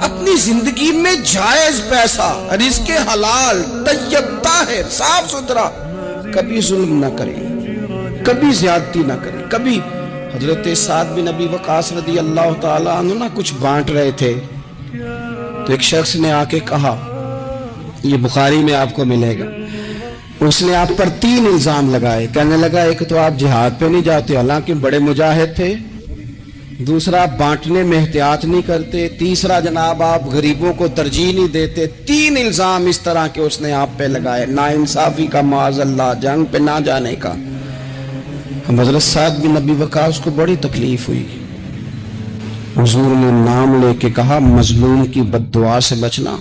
اپنی زندگی میں جائز پیسہ، رزق حلال، طیب طاہر، صاف ستھرا، کبھی ظلم نہ کریں، کبھی زیادتی نہ کریں، کبھی۔ حضرت سعد بن ابی وقاص رضی اللہ تعالیٰ عنہ نہ کچھ بانٹ رہے تھے، تو ایک شخص نے آ کے کہا، یہ بخاری میں آپ کو ملے گا، اس نے آپ پر 3 الزام لگائے۔ کہنے لگا ایک تو آپ جہاد پہ نہیں جاتے، حالانکہ بڑے مجاہد تھے، دوسرا آپ بانٹنے میں احتیاط نہیں کرتے، تیسرا جناب آپ غریبوں کو ترجیح نہیں دیتے۔ 3 الزام اس طرح کے اس نے آپ پہ لگائے، ناانصافی کا، معاذ اللہ، جنگ پہ نہ جانے کا۔ حضرت سعد بن ابی وقاص کو بڑی تکلیف ہوئی، حضور نے نام لے کے کہا مظلوم کی بد دعا سے بچنا۔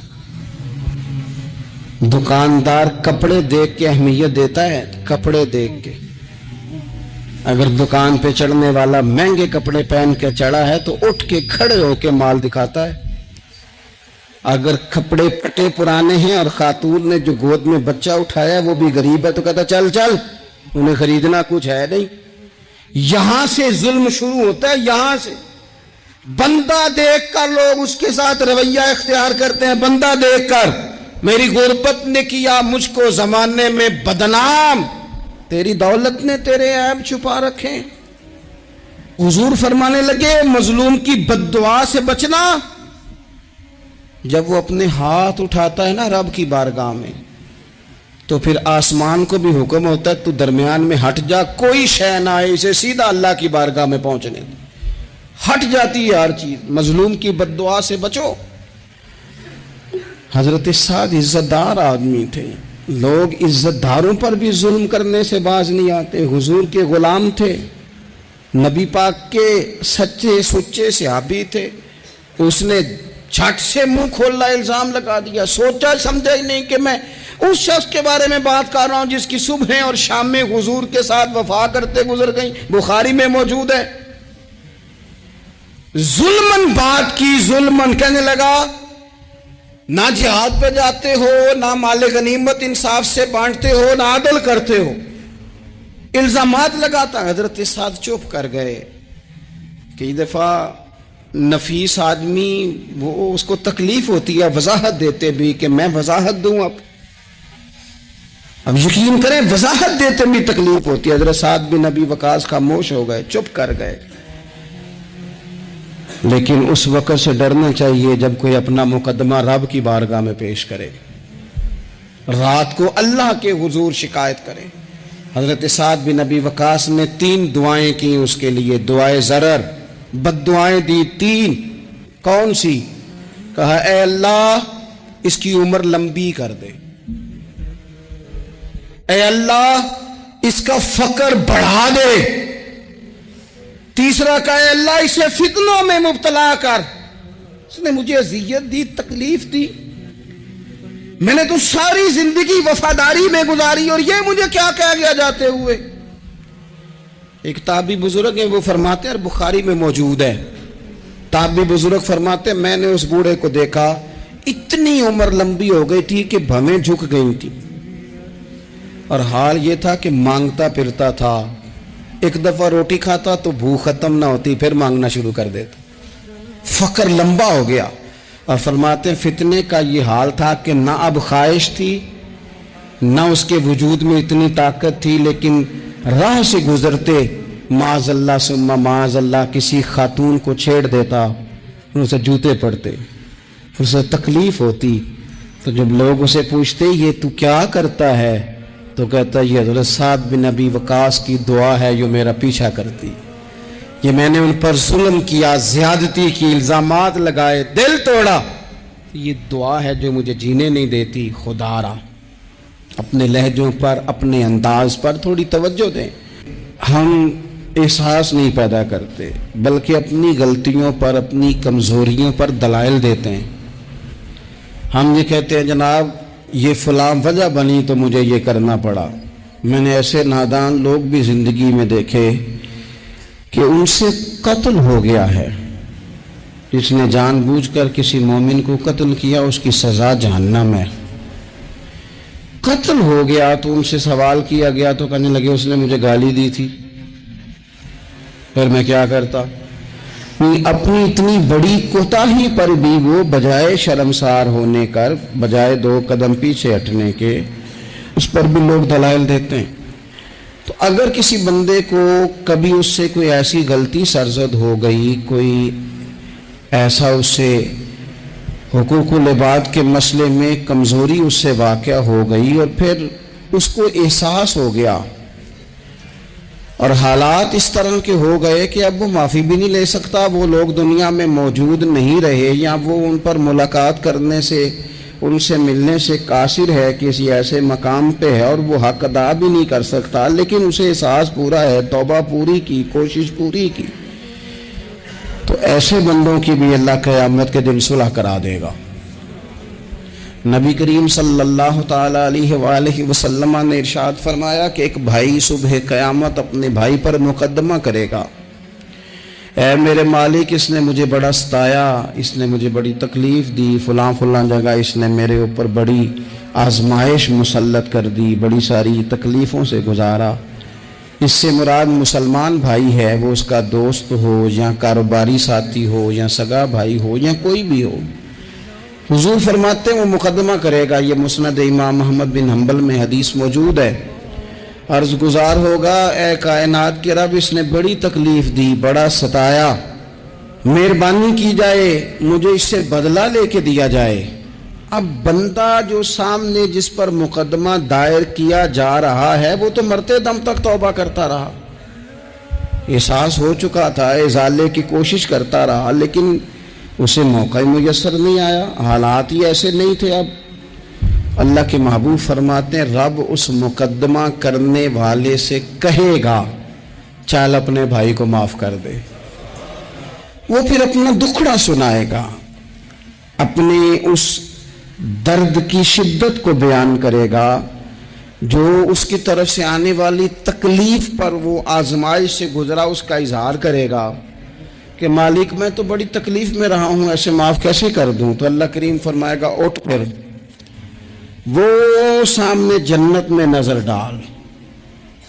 دکاندار کپڑے دیکھ کے اہمیت دیتا ہے، کپڑے دیکھ کے، اگر دکان پہ چڑھنے والا مہنگے کپڑے پہن کے چڑھا ہے تو اٹھ کے کھڑے ہو کے مال دکھاتا ہے۔ اگر کپڑے پٹے پرانے ہیں اور خاتون نے جو گود میں بچہ اٹھایا وہ بھی غریب ہے تو کہتا چل چل، انہیں خریدنا کچھ ہے نہیں۔ یہاں سے ظلم شروع ہوتا ہے، یہاں سے بندہ دیکھ کر لوگ اس کے ساتھ رویہ اختیار کرتے ہیں۔ بندہ دیکھ کر، میری غربت نے کیا مجھ کو زمانے میں بدنام، تیری دولت نے تیرے عیب چھپا رکھے۔ حضور فرمانے لگے مظلوم کی بد دعا سے بچنا، جب وہ اپنے ہاتھ اٹھاتا ہے نا رب کی بارگاہ میں، تو پھر آسمان کو بھی حکم ہوتا ہے تو درمیان میں ہٹ جا، کوئی شے نہ آئے اسے سیدھا اللہ کی بارگاہ میں پہنچنے، ہٹ جاتی ہے ہر چیز۔ مظلوم کی بد دعا سے بچو۔ حضرت سعد عزت دار آدمی تھے، لوگ عزت داروں پر بھی ظلم کرنے سے باز نہیں آتے۔ حضور کے غلام تھے، نبی پاک کے سچے سچے صحابی تھے، اس نے جھٹ سے منہ کھولا الزام لگا دیا، سوچا سمجھا ہی نہیں کہ میں اس شخص کے بارے میں بات کر رہا ہوں جس کی صبح اور شام میں حضور کے ساتھ وفا کرتے گزر گئی، بخاری میں موجود ہے۔ ظلمن بات کی، ظلمن کہنے لگا نہ جہاد پہ جاتے ہو، نہ مال غنیمت انصاف سے بانٹتے ہو، نہ عدل کرتے ہو، الزامات لگاتا۔ حضرت سعد چپ کر گئے۔ کئی دفعہ نفیس آدمی وہ اس کو تکلیف ہوتی ہے وضاحت دیتے بھی کہ میں وضاحت دوں، اب یقین کریں وضاحت دیتے بھی تکلیف ہوتی ہے۔ حضرت سعد بن ابی وقاص خاموش ہو گئے، چپ کر گئے۔ لیکن اس وقت سے ڈرنا چاہیے جب کوئی اپنا مقدمہ رب کی بارگاہ میں پیش کرے، رات کو اللہ کے حضور شکایت کرے۔ حضرت سعد بن ابی وقاص نے 3 دعائیں کی اس کے لیے، دعائے ضرر، بد دعائیں دی 3۔ کون سی؟ کہا اے اللہ اس کی عمر لمبی کر دے، اے اللہ اس کا فقر بڑھا دے، تیسرا کہا اے اللہ اسے فتنوں میں مبتلا کر، اس نے مجھے اذیت دی، تکلیف دی، میں نے تو ساری زندگی وفاداری میں گزاری اور یہ مجھے کیا کہہ گیا جاتے ہوئے۔ ایک تابعی بزرگ ہیں، وہ فرماتے ہیں اور بخاری میں موجود ہے، تابعی بزرگ فرماتے ہیں میں نے اس بوڑھے کو دیکھا، اتنی عمر لمبی ہو گئی تھی کہ بھویں جھک گئی تھی، اور حال یہ تھا کہ مانگتا پھرتا تھا، ایک دفعہ روٹی کھاتا تو بھوک ختم نہ ہوتی، پھر مانگنا شروع کر دیتا، فقر لمبا ہو گیا۔ اور فرماتے ہیں فتنے کا یہ حال تھا کہ نہ اب خواہش تھی، نہ اس کے وجود میں اتنی طاقت تھی، لیکن راہ سے گزرتے معاذ اللہ ثم معاذ اللہ کسی خاتون کو چھیڑ دیتا، اسے جوتے پڑتے، اسے تکلیف ہوتی، تو جب لوگ اسے پوچھتے یہ تو کیا کرتا ہے تو کہتا یہ حضرت سعد بن ابی وقاص کی دعا ہے جو میرا پیچھا کرتی، یہ میں نے ان پر ظلم کیا، زیادتی کی، الزامات لگائے، دل توڑا، یہ دعا ہے جو مجھے جینے نہیں دیتی۔ خدا را اپنے لہجوں پر، اپنے انداز پر تھوڑی توجہ دیں۔ ہم احساس نہیں پیدا کرتے بلکہ اپنی غلطیوں پر، اپنی کمزوریوں پر دلائل دیتے ہیں۔ ہم یہ کہتے ہیں جناب یہ فلاں وجہ بنی تو مجھے یہ کرنا پڑا۔ میں نے ایسے نادان لوگ بھی زندگی میں دیکھے کہ ان سے قتل ہو گیا ہے، جس نے جان بوجھ کر کسی مومن کو قتل کیا اس کی سزا جہنم ہے۔ قتل ہو گیا تو ان سے سوال کیا گیا تو کہنے لگے اس نے مجھے گالی دی تھی، پھر میں کیا کرتا؟ اپنی اتنی بڑی کوتاہی پر بھی وہ بجائے شرمسار ہونے کر، بجائے 2 قدم پیچھے ہٹنے کے، اس پر بھی لوگ دلائل دیتے ہیں۔ تو اگر کسی بندے کو کبھی اس سے کوئی ایسی غلطی سرزد ہو گئی، کوئی ایسا اس سے حقوق العباد کے مسئلے میں کمزوری اس سے واقع ہو گئی، اور پھر اس کو احساس ہو گیا اور حالات اس طرح کے ہو گئے کہ اب وہ معافی بھی نہیں لے سکتا، وہ لوگ دنیا میں موجود نہیں رہے، یا وہ ان پر ملاقات کرنے سے، ان سے ملنے سے قاصر ہے، کسی ایسے مقام پہ ہے اور وہ حق ادا بھی نہیں کر سکتا، لیکن اسے احساس پورا ہے، توبہ پوری کی، کوشش پوری کی، تو ایسے بندوں کی بھی اللہ قیامت کے دن صلح کرا دے گا۔ نبی کریم صلی اللہ تعالی علیہ وآلہ وسلم نے ارشاد فرمایا کہ ایک بھائی صبح قیامت اپنے بھائی پر مقدمہ کرے گا، اے میرے مالک، اس نے مجھے بڑا ستایا، اس نے مجھے بڑی تکلیف دی، فلاں فلاں جگہ اس نے میرے اوپر بڑی آزمائش مسلط کر دی، بڑی ساری تکلیفوں سے گزارا۔ اس سے مراد مسلمان بھائی ہے، وہ اس کا دوست ہو یا کاروباری ساتھی ہو یا سگا بھائی ہو یا کوئی بھی ہو۔ حضور فرماتے ہیں وہ مقدمہ کرے گا، یہ مسند امام محمد بن حنبل میں حدیث موجود ہے۔ عرض گزار ہوگا، اے کائنات کے رب، اس نے بڑی تکلیف دی، بڑا ستایا، مہربانی کی جائے، مجھے اس سے بدلہ لے کے دیا جائے۔ اب بندہ جو سامنے جس پر مقدمہ دائر کیا جا رہا ہے وہ تو مرتے دم تک توبہ کرتا رہا، احساس ہو چکا تھا، ازالے کی کوشش کرتا رہا، لیکن اسے موقع میسر نہیں آیا، حالات ہی ایسے نہیں تھے۔ اب اللہ کے محبوب فرماتے ہیں رب اس مقدمہ کرنے والے سے کہے گا چل اپنے بھائی کو معاف کر دے۔ وہ پھر اپنا دکھڑا سنائے گا، اپنے اس درد کی شدت کو بیان کرے گا جو اس کی طرف سے آنے والی تکلیف پر وہ آزمائش سے گزرا، اس کا اظہار کرے گا کہ مالک میں تو بڑی تکلیف میں رہا ہوں، ایسے معاف کیسے کر دوں؟ تو اللہ کریم فرمائے گا اٹھ، پھر وہ سامنے جنت میں نظر ڈال،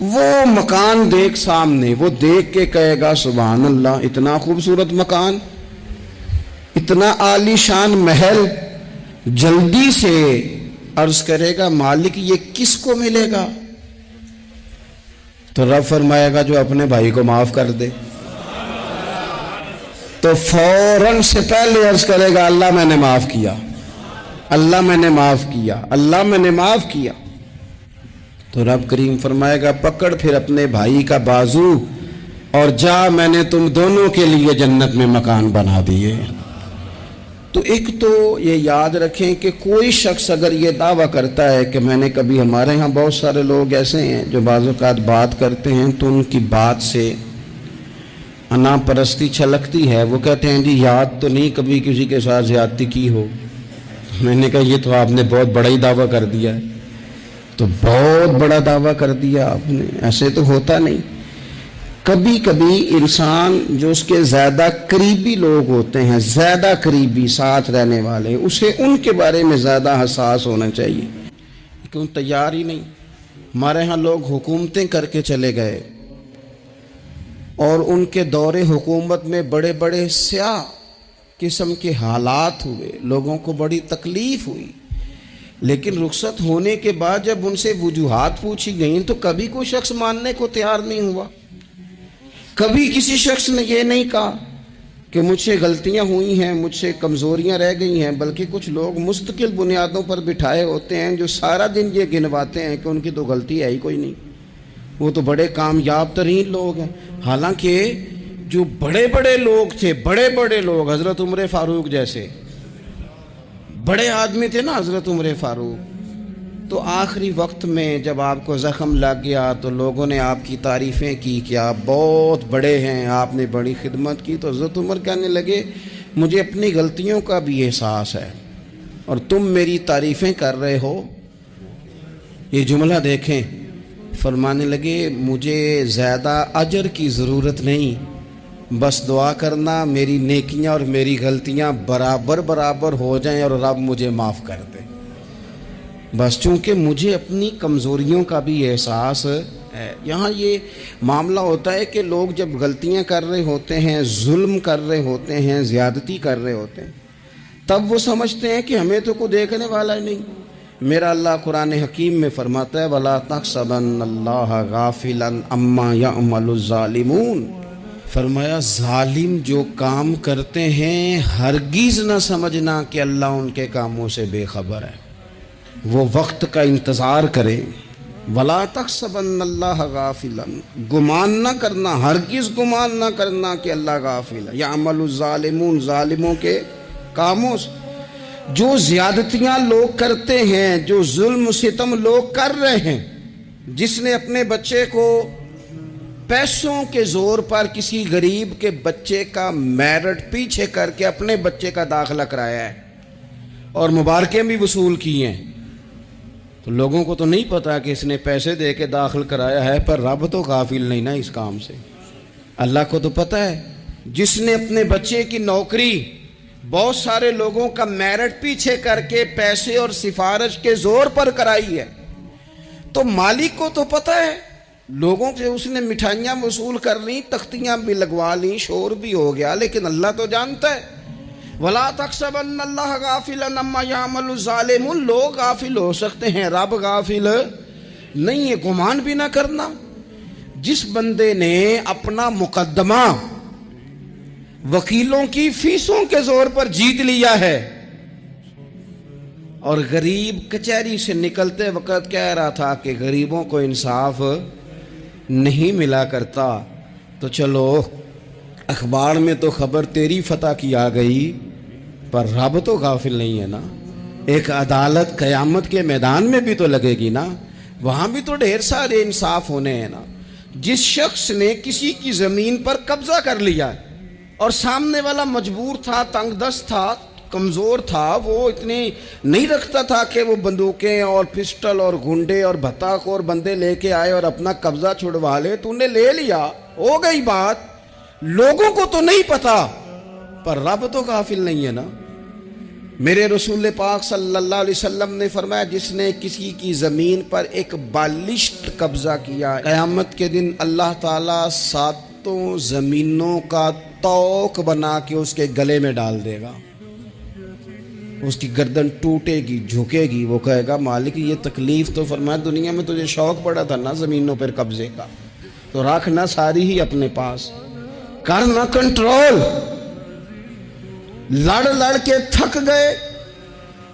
وہ مکان دیکھ سامنے، وہ دیکھ کے کہے گا سبحان اللہ، اتنا خوبصورت مکان، اتنا عالی شان محل، جلدی سے عرض کرے گا مالک یہ کس کو ملے گا؟ تو رب فرمائے گا جو اپنے بھائی کو معاف کر دے۔ تو فوراً سے پہلے عرض کرے گا اللہ میں نے معاف کیا، اللہ میں نے معاف کیا، اللہ میں نے معاف کیا۔ تو رب کریم فرمائے گا پکڑ پھر اپنے بھائی کا بازو اور جا، میں نے تم دونوں کے لیے جنت میں مکان بنا دیے۔ تو ایک تو یہ یاد رکھیں کہ کوئی شخص اگر یہ دعویٰ کرتا ہے کہ میں نے کبھی، ہمارے ہاں بہت سارے لوگ ایسے ہیں جو بعض اوقات بات کرتے ہیں تو ان کی بات سے انا پرستی چھلکتی ہے، وہ کہتے ہیں جی یاد تو نہیں کبھی کسی کے ساتھ زیادتی کی ہو۔ میں نے کہا یہ تو آپ نے بہت بڑا ہی دعویٰ کر دیا ہے، تو بہت بڑا دعویٰ کر دیا آپ نے، ایسے تو ہوتا نہیں۔ کبھی کبھی انسان جو اس کے زیادہ قریبی لوگ ہوتے ہیں، زیادہ قریبی ساتھ رہنے والے، اسے ان کے بارے میں زیادہ حساس ہونا چاہیے، کیوں تیار ہی نہیں۔ ہمارے ہاں لوگ حکومتیں کر کے چلے گئے اور ان کے دور حکومت میں بڑے بڑے سیاہ قسم کے حالات ہوئے، لوگوں کو بڑی تکلیف ہوئی، لیکن رخصت ہونے کے بعد جب ان سے وجوہات پوچھی گئیں تو کبھی کوئی شخص ماننے کو تیار نہیں ہوا، کبھی کسی شخص نے یہ نہیں کہا کہ مجھ سے غلطیاں ہوئی ہیں، مجھ سے کمزوریاں رہ گئی ہیں، بلکہ کچھ لوگ مستقل بنیادوں پر بٹھائے ہوتے ہیں جو سارا دن یہ گنواتے ہیں کہ ان کی تو غلطی ہے ہی کوئی نہیں، وہ تو بڑے کامیاب ترین لوگ ہیں۔ حالانکہ جو بڑے بڑے لوگ تھے، بڑے بڑے لوگ، حضرت عمر فاروق جیسے بڑے آدمی تھے نا حضرت عمر فاروق، تو آخری وقت میں جب آپ کو زخم لگ گیا تو لوگوں نے آپ کی تعریفیں کی کہ آپ بہت بڑے ہیں، آپ نے بڑی خدمت کی، تو حضرت عمر کہنے لگے مجھے اپنی غلطیوں کا بھی احساس ہے اور تم میری تعریفیں کر رہے ہو۔ یہ جملہ دیکھیں، فرمانے لگے مجھے زیادہ اجر کی ضرورت نہیں، بس دعا کرنا میری نیکیاں اور میری غلطیاں برابر برابر ہو جائیں اور رب مجھے معاف کر دے، بس چونکہ مجھے اپنی کمزوریوں کا بھی احساس ہے. یہاں یہ معاملہ ہوتا ہے کہ لوگ جب غلطیاں کر رہے ہوتے ہیں، ظلم کر رہے ہوتے ہیں، زیادتی کر رہے ہوتے ہیں، تب وہ سمجھتے ہیں کہ ہمیں تو کوئی دیکھنے والا ہی نہیں. میرا اللہ قرآن حکیم میں فرماتا ہے وَلَا تَحْسَبَنَّ اللَّهَ غَافِلًا عَمَّا يَعْمَلُ الظَّالِمُونَ. فرمایا ظالم جو کام کرتے ہیں ہرگز نہ سمجھنا کہ اللہ ان کے کاموں سے بے خبر ہے. وہ وقت کا انتظار کریں. وَلَا تَحْسَبَنَّ اللَّهَ غَافِلًا، گمان نہ کرنا، ہرگز گمان نہ کرنا کہ اللہ غافل ہے. يَعْمَلُ الظَّالِمُونَ، ظالموں کے کاموں سے. جو زیادتیاں لوگ کرتے ہیں، جو ظلم و ستم لوگ کر رہے ہیں، جس نے اپنے بچے کو پیسوں کے زور پر کسی غریب کے بچے کا میرٹ پیچھے کر کے اپنے بچے کا داخلہ کرایا ہے اور مبارکیں بھی وصول کی ہیں، تو لوگوں کو تو نہیں پتا کہ اس نے پیسے دے کے داخل کرایا ہے، پر رب تو غافل نہیں نا اس کام سے. اللہ کو تو پتا ہے. جس نے اپنے بچے کی نوکری بہت سارے لوگوں کا میرٹ پیچھے کر کے پیسے اور سفارش کے زور پر کرائی ہے، تو مالک کو تو پتا ہے. لوگوں سے اس نے مٹھائیاں وصول کر لیں، تختیاں بھی لگوا لیں، شور بھی ہو گیا، لیکن اللہ تو جانتا ہے. وَلَا تَحْسَبَنَّ اللَّهَ غَافِلًا عَمَّا يَعْمَلُ الظَّالِمُونَ. لوگ غافل ہو سکتے ہیں، رب غافل نہیں ہے. گمان بھی نہ کرنا. جس بندے نے اپنا مقدمہ وکیلوں کی فیسوں کے زور پر جیت لیا ہے اور غریب کچہری سے نکلتے وقت کہہ رہا تھا کہ غریبوں کو انصاف نہیں ملا کرتا، تو چلو اخبار میں تو خبر تیری فتح کی آ گئی، پر رب تو غافل نہیں ہے نا. ایک عدالت قیامت کے میدان میں بھی تو لگے گی نا، وہاں بھی تو ڈھیر سارے انصاف ہونے ہیں نا. جس شخص نے کسی کی زمین پر قبضہ کر لیا اور سامنے والا مجبور تھا، تنگ دست تھا، کمزور تھا، وہ اتنی نہیں رکھتا تھا کہ وہ بندوقیں اور پسٹل اور گھنڈے اور بھتا خور بندے لے کے آئے اور اپنا قبضہ چھڑوا لے. تو نے لے لیا، ہو گئی بات. لوگوں کو تو نہیں پتا، پر رب تو غافل نہیں ہے نا. میرے رسول پاک صلی اللہ علیہ وسلم نے فرمایا جس نے کسی کی زمین پر ایک بالشت قبضہ کیا، قیامت کے دن اللہ تعالیٰ 7 زمینوں کا توق بنا کے اس کے گلے میں ڈال دے گا. اس کی گردن ٹوٹے گی، جھکے گی. وہ کہے گا مالک یہ تکلیف تو فرمایا دنیا میں تجھے شوق پڑا تھا نا زمینوں پر قبضے کا، تو رکھنا ساری ہی اپنے پاس، کرنا کنٹرول. لڑ لڑ کے تھک گئے،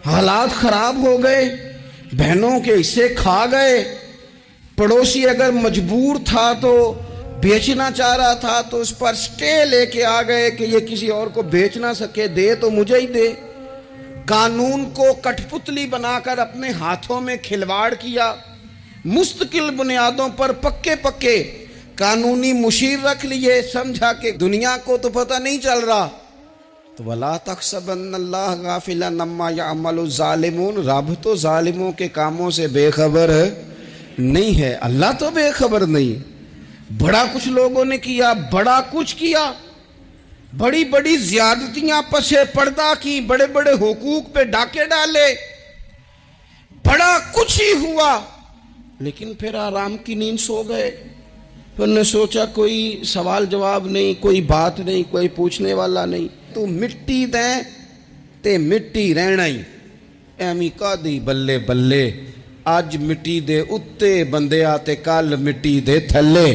حالات خراب ہو گئے، بہنوں کے حصے کھا گئے. پڑوسی اگر مجبور تھا تو بیچنا چاہ رہا تھا تو اس پر سٹے لے کے آ گئے کہ یہ کسی اور کو بیچ نہ سکے، دے تو مجھے ہی دے. قانون کو کٹ پتلی بنا کر اپنے ہاتھوں میں کھلواڑ کیا. مستقل بنیادوں پر پکے پکے قانونی مشیر رکھ لیے، سمجھا کہ دنیا کو تو پتہ نہیں چل رہا. تو وَلَا تَحْسَبَنَّ اللَّهَ غَافِلًا عَمَّا يَعْمَلُ الظَّالِمُونَ. رب تو ظالموں کے کاموں سے بے خبر نہیں ہے. اللہ تو بے خبر نہیں. بڑا کچھ لوگوں نے کیا، بڑا کچھ کیا، بڑی بڑی زیادتیاں پسے پردہ کی، بڑے بڑے حقوق پہ ڈاکے ڈالے، بڑا کچھ ہی ہوا، لیکن پھر آرام کی نیند سو گئے. پھر نے سوچا کوئی سوال جواب نہیں، کوئی بات نہیں، کوئی پوچھنے والا نہیں. تو مٹی دیں تے مٹی رہنا ہی ایمی کا دی بلے بلے. آج مٹی دے اتے بندے آتے، کل مٹی دے تھلے.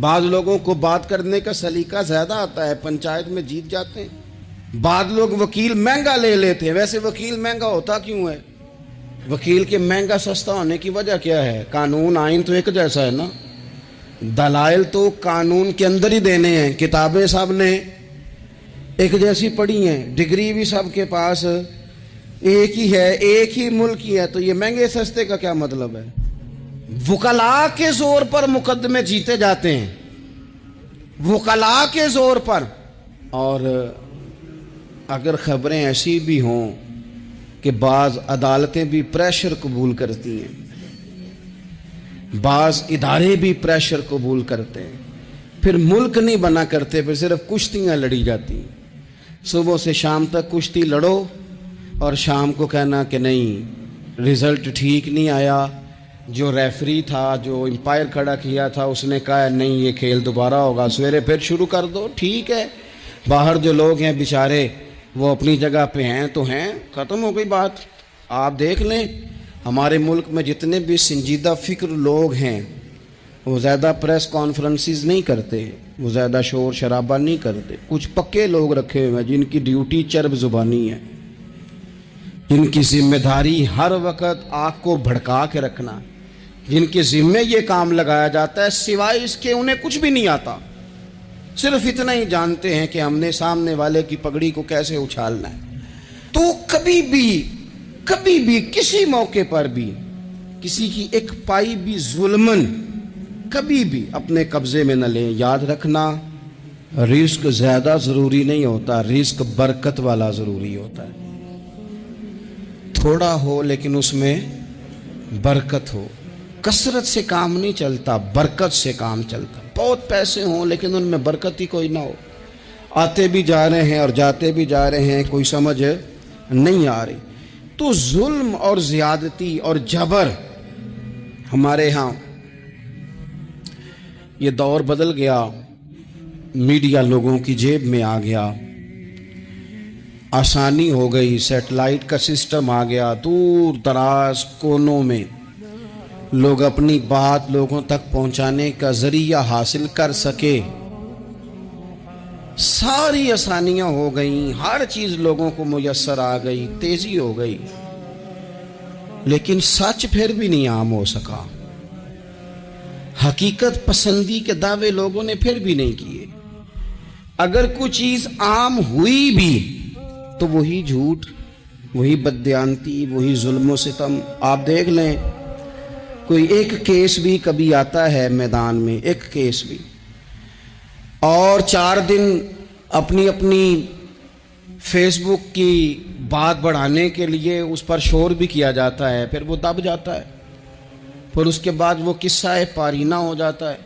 بعض لوگوں کو بات کرنے کا سلیقہ زیادہ آتا ہے، پنچایت میں جیت جاتے ہیں. بعض لوگ وکیل مہنگا لے لیتے ہیں. ویسے وکیل مہنگا ہوتا کیوں ہے؟ وکیل کے مہنگا سستا ہونے کی وجہ کیا ہے؟ قانون آئین تو ایک جیسا ہے نا. دلائل تو قانون کے اندر ہی دینے ہیں. کتابیں سب نے ایک جیسی پڑھی ہیں، ڈگری بھی سب کے پاس ایک ہی ہے، ایک ہی ملک ہی ہے. تو یہ مہنگے سستے کا کیا مطلب ہے؟ وکلاء کے زور پر مقدمے جیتے جاتے ہیں، وکلاء کے زور پر. اور اگر خبریں ایسی بھی ہوں کہ بعض عدالتیں بھی پریشر قبول کرتی ہیں، بعض ادارے بھی پریشر قبول کرتے ہیں، پھر ملک نہیں بنا کرتے، پھر صرف کشتیاں لڑی جاتی ہیں. صبح سے شام تک کشتی لڑو اور شام کو کہنا کہ نہیں رزلٹ ٹھیک نہیں آیا، جو ریفری تھا, جو امپائر کھڑا کیا تھا, اس نے کہا نہیں یہ کھیل دوبارہ ہوگا, سویرے پھر شروع کر دو. ٹھیک ہے, باہر جو لوگ ہیں بیچارے وہ اپنی جگہ پہ ہیں تو ہیں, ختم ہو گئی بات. آپ دیکھ لیں ہمارے ملک میں جتنے بھی سنجیدہ فکر لوگ ہیں وہ زیادہ پریس کانفرنسز نہیں کرتے, وہ زیادہ شور شرابہ نہیں کرتے. کچھ پکے لوگ رکھے ہوئے ہیں جن کی ڈیوٹی چرب زبانی ہے, جن کی ذمہ داری ہر وقت آنکھ کو بھڑکا کے رکھنا, جن کے ذمے یہ کام لگایا جاتا ہے سوائے اس کے انہیں کچھ بھی نہیں آتا, صرف اتنا ہی جانتے ہیں کہ ہم نے سامنے والے کی پگڑی کو کیسے اچھالنا ہے. تو کبھی بھی کسی موقع پر بھی کسی کی ایک پائی بھی ظلمن کبھی بھی اپنے قبضے میں نہ لیں. یاد رکھنا رزق زیادہ ضروری نہیں ہوتا, رزق برکت والا ضروری ہوتا ہے. تھوڑا ہو لیکن اس میں برکت ہو. کثرت سے کام نہیں چلتا, برکت سے کام چلتا. بہت پیسے ہوں لیکن ان میں برکت ہی کوئی نہ ہو, آتے بھی جا رہے ہیں اور جاتے بھی جا رہے ہیں, کوئی سمجھ نہیں آ رہی. تو ظلم اور زیادتی اور جبر ہمارے ہاں یہ دور بدل گیا, میڈیا لوگوں کی جیب میں آ گیا, آسانی ہو گئی, سیٹلائٹ کا سسٹم آ گیا, دور دراز کونوں میں لوگ اپنی بات لوگوں تک پہنچانے کا ذریعہ حاصل کر سکے. ساری آسانیاں ہو گئیں, ہر چیز لوگوں کو میسر آ گئی, تیزی ہو گئی, لیکن سچ پھر بھی نہیں عام ہو سکا. حقیقت پسندی کے دعوے لوگوں نے پھر بھی نہیں کیے. اگر کوئی چیز عام ہوئی بھی تو وہی جھوٹ, وہی بددیانتی, وہی ظلم و ستم. آپ دیکھ لیں کوئی ایک کیس بھی کبھی آتا ہے میدان میں, ایک کیس بھی, اور 4 دن اپنی فیس بک کی بات بڑھانے کے لیے اس پر شور بھی کیا جاتا ہے, پھر وہ دب جاتا ہے, پھر اس کے بعد وہ قصہ پارینہ ہو جاتا ہے.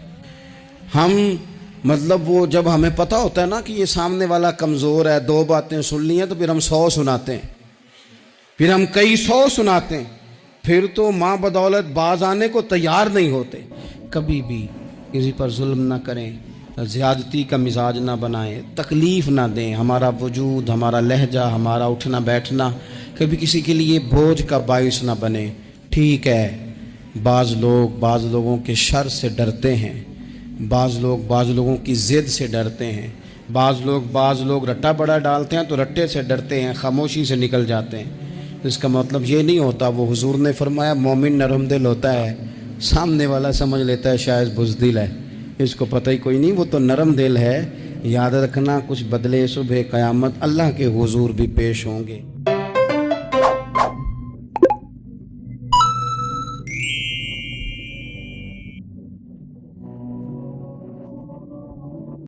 ہم وہ جب ہمیں پتہ ہوتا ہے نا کہ یہ سامنے والا کمزور ہے, 2 باتیں سن لی ہیں تو پھر ہم 100 سناتے ہیں, پھر ہم کئی 100 سناتے ہیں, پھر تو ماں بدولت باز آنے کو تیار نہیں ہوتے. کبھی بھی کسی پر ظلم نہ کریں, زیادتی کا مزاج نہ بنائیں, تکلیف نہ دیں. ہمارا وجود, ہمارا لہجہ, ہمارا اٹھنا بیٹھنا کبھی کسی کے لیے بوجھ کا باعث نہ بنے. ٹھیک ہے, بعض لوگوں کے شر سے ڈرتے ہیں, بعض لوگوں کی ضد سے ڈرتے ہیں, بعض لوگ رٹا بڑا ڈالتے ہیں تو رٹے سے ڈرتے ہیں, خاموشی سے نکل جاتے ہیں. اس کا مطلب یہ نہیں ہوتا. وہ حضور نے فرمایا مومن نرم دل ہوتا ہے, سامنے والا سمجھ لیتا ہے شاید بزدل ہے, اس کو پتہ ہی کوئی نہیں, وہ تو نرم دل ہے. یاد رکھنا کچھ بدلے صبح قیامت اللہ کے حضور بھی پیش ہوں گے.